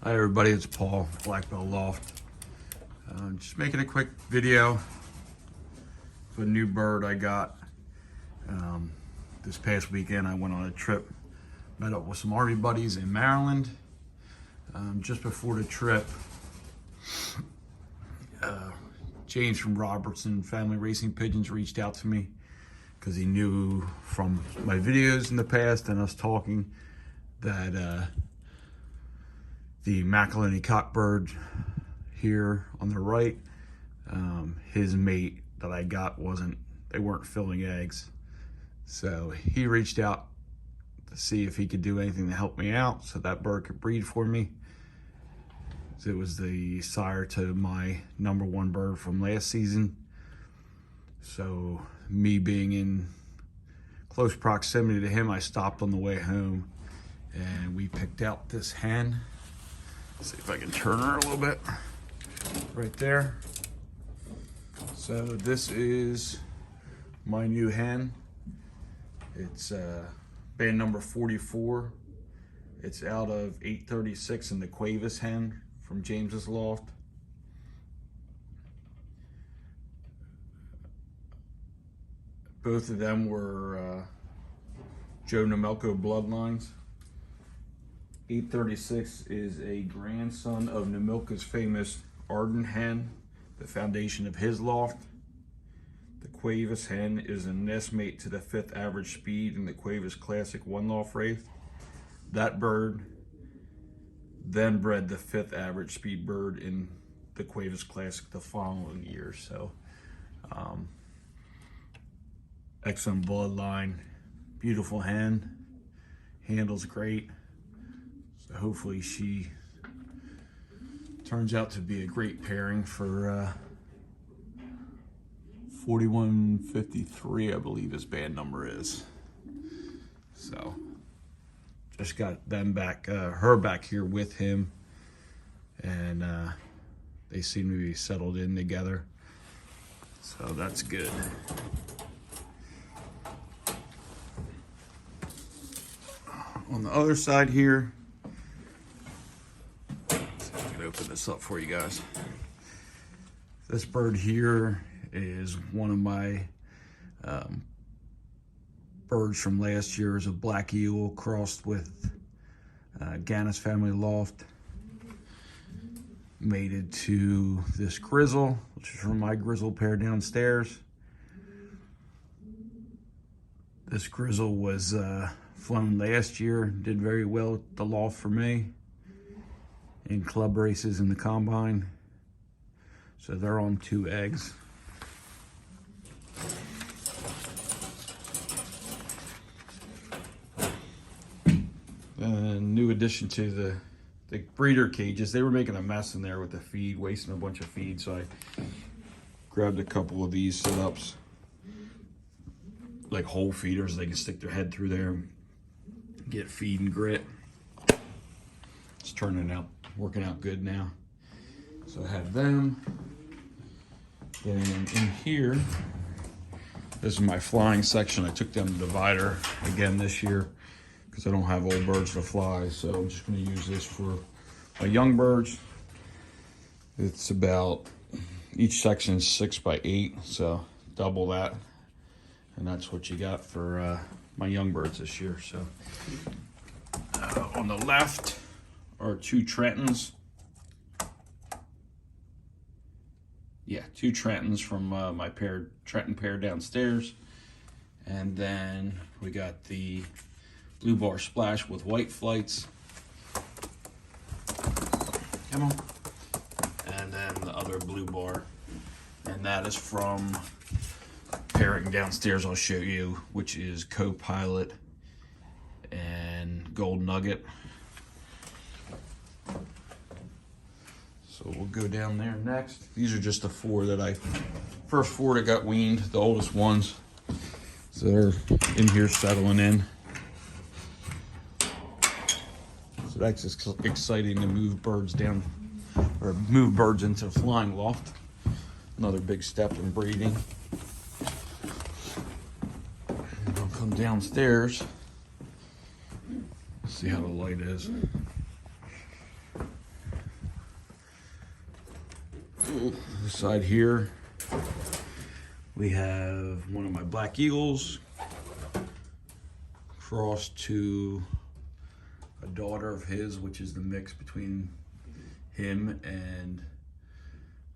Hi everybody, it's Paul, Black Belt Loft. Just making a quick video of a new bird I got. This past weekend I went on a trip, met up with some Army buddies in Maryland. Just before the trip, James from Robertson Family Racing Pigeons reached out to me because he knew from my videos in the past and us talking that the Macaroni cockbird here on the right, his mate that I got they weren't filling eggs. So he reached out to see if he could do anything to help me out so that bird could breed for me. So it was the sire to my #1 bird from last season. So me being in close proximity to him, I stopped on the way home and we picked out this hen. See if I can turn her a little bit. Right there. So this is my new hen. It's band number 44. It's out of 836 in the Cuevas hen from James's loft. Both of them were Joe Nemelko bloodlines. 836 is a grandson of Nemelka's famous Arden hen, the foundation of his loft. The Cuevas hen is a nest mate to the 5th average speed in the Cuevas Classic 1 loft wraith. That bird then bred the 5th average speed bird in the Cuevas Classic the following year. So excellent bloodline, beautiful hen, handles great. So hopefully she turns out to be a great pairing for 4153, I believe his band number is. So just got them back, her back here with him, and they seem to be settled in together. So that's good. On the other side here, open this up for you guys. This bird here is one of my birds from last year. Is a black eagle crossed with Gannus family loft, mated to this grizzle, which is from my grizzle pair downstairs. This grizzle was flown last year, did very well at the loft for me in club races in the combine. So they're on 2 eggs. New addition to the breeder cages. They were making a mess in there with the feed, wasting a bunch of feed. So I grabbed a couple of these setups, like hole feeders. They can stick their head through there and get feed and grit. It's turning out, working out good now. So I have them. Then in here, this is my flying section. I took down the divider again this year because I don't have old birds to fly. So I'm just going to use this for my young birds. It's about, each section is 6 by 8, so double that. And that's what you got for my young birds this year. So on the left are 2 Trentons. Yeah, 2 Trentons from my Trenton pair downstairs. And then we got the blue bar splash with white flights. Come on. And then the other blue bar. And that is from pairing downstairs I'll show you, which is Co-Pilot and Gold Nugget. So we'll go down there next. These are just the 4 that first 4 that got weaned, the oldest ones. So they're in here settling in. So that's just exciting to move birds down, or move birds into the flying loft. Another big step in breeding. And I'll come downstairs. See how the light is. This side here, we have one of my black eagles crossed to a daughter of his, which is the mix between him and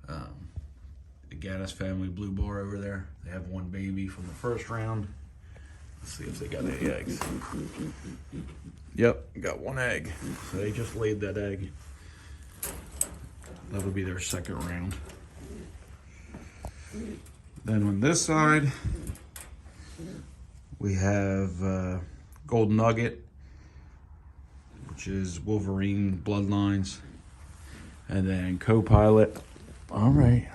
the Gaddis family blue bar over there. They have one baby from the first round. Let's see if they got any eggs. Yep, got one egg. So they just laid that egg. That'll be their second round. Then on this side, we have Gold Nugget, which is Wolverine Bloodlines, and then Co-Pilot. All right,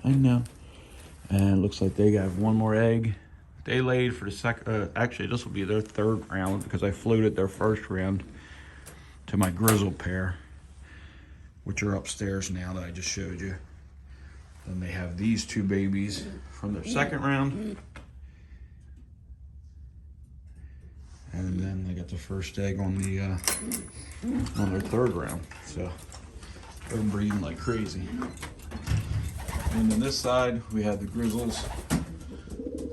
I know. And it looks like they got one more egg. They laid for the second, actually this will be their third round because I floated their first round to my grizzle pair, which are upstairs now that I just showed you. Then they have these two babies from their second round. And then they got the first egg on their third round. So they're breeding like crazy. And then this side, we have the grizzles.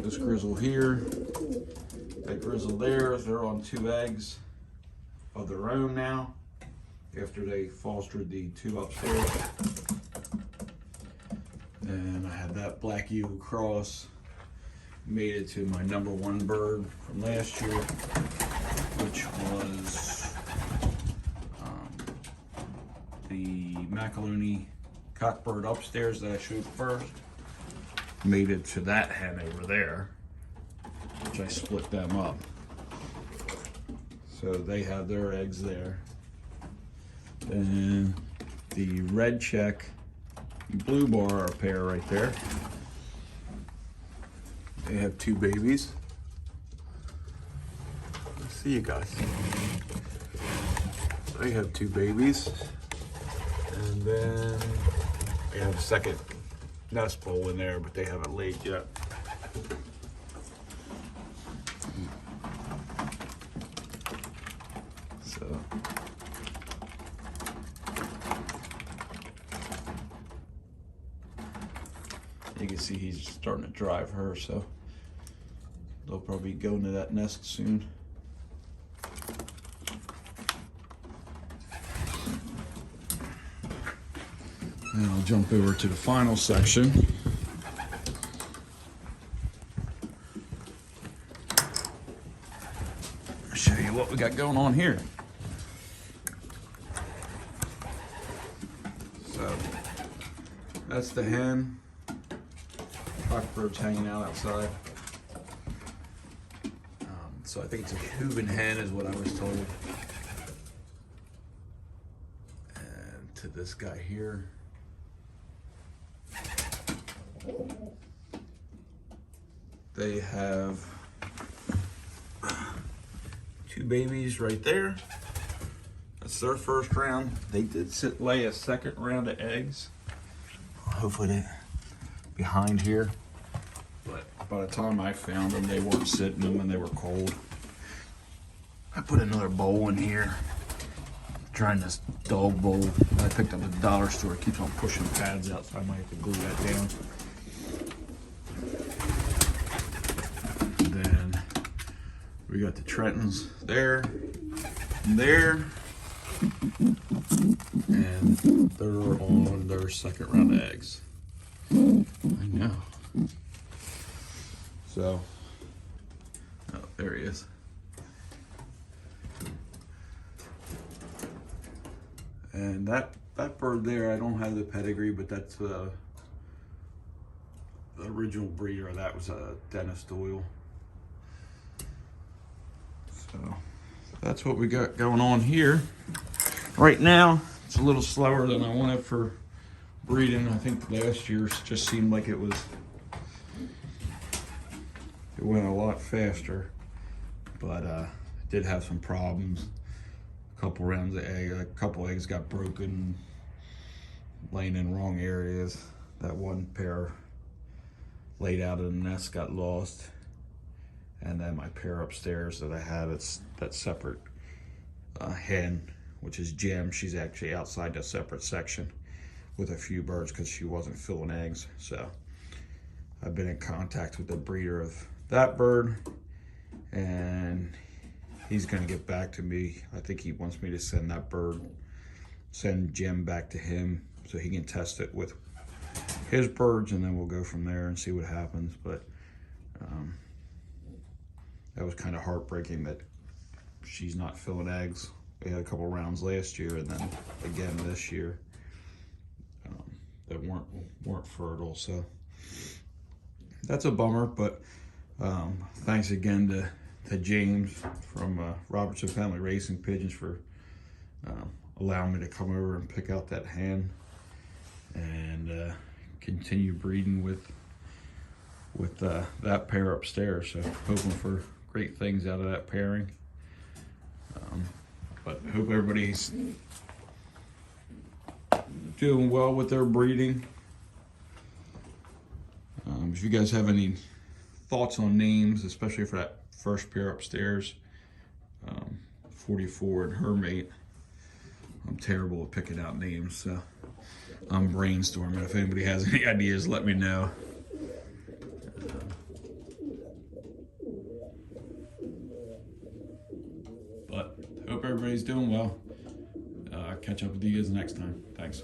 This grizzle here, that grizzle there, they're on 2 eggs of their own now, after they fostered the 2 upstairs. And I had that black eagle cross, made it to my #1 bird from last year, which was the Macaroni cockbird upstairs that I showed first. Made it to that hen over there, which I split them up. So they have their eggs there. Then the red check blue bar pair right there. They have 2 babies. Let's see you guys. They have 2 babies. And then they have a second nest bowl in there, but they haven't laid yet. So you can see he's starting to drive her, so they'll probably go into that nest soon. And I'll jump over to the final section. I'll show you what we got going on here. So that's the hen. Cockbird's hanging out outside. So I think it's a Cuban hen is what I was told. And to this guy here. They have 2 babies right there. That's their first round. They did lay a second round of eggs. Hopefully they're behind here. But by the time I found them, they weren't sitting them and they were cold. I put another bowl in here. Trying this dog bowl I picked up at the dollar store. It keeps on pushing pads out, so I might have to glue that down. And then we got the Trentons there, and there, and they're on their second round of eggs. I know. So, oh, there he is. And that bird there, I don't have the pedigree, but that's the original breeder. That was a Dennis Doyle. So that's what we got going on here. Right now, it's a little slower than I wanted for breeding. I think last year just seemed like it went a lot faster, but it did have some problems. Couple rounds of egg, a couple eggs got broken, laying in wrong areas. That one pair laid out in the nest got lost, and then my pair upstairs that I had, it's that separate hen, which is Gem. She's actually outside that separate section, with a few birds because she wasn't filling eggs. So I've been in contact with the breeder of that bird, and he's gonna get back to me. I think he wants me to send Jim back to him so he can test it with his birds, and then we'll go from there and see what happens. But that was kind of heartbreaking that she's not filling eggs. We had a couple rounds last year and then again this year that weren't fertile. So that's a bummer, but thanks again to James from Robertson Family Racing Pigeons for allowing me to come over and pick out that hen and continue breeding with that pair upstairs. So hoping for great things out of that pairing. But hope everybody's doing well with their breeding. If you guys have any thoughts on names, especially for that first pair upstairs, 44 and her mate, I'm terrible at picking out names, so I'm brainstorming. If anybody has any ideas, let me know. But hope everybody's doing well. Catch up with you guys next time. Thanks.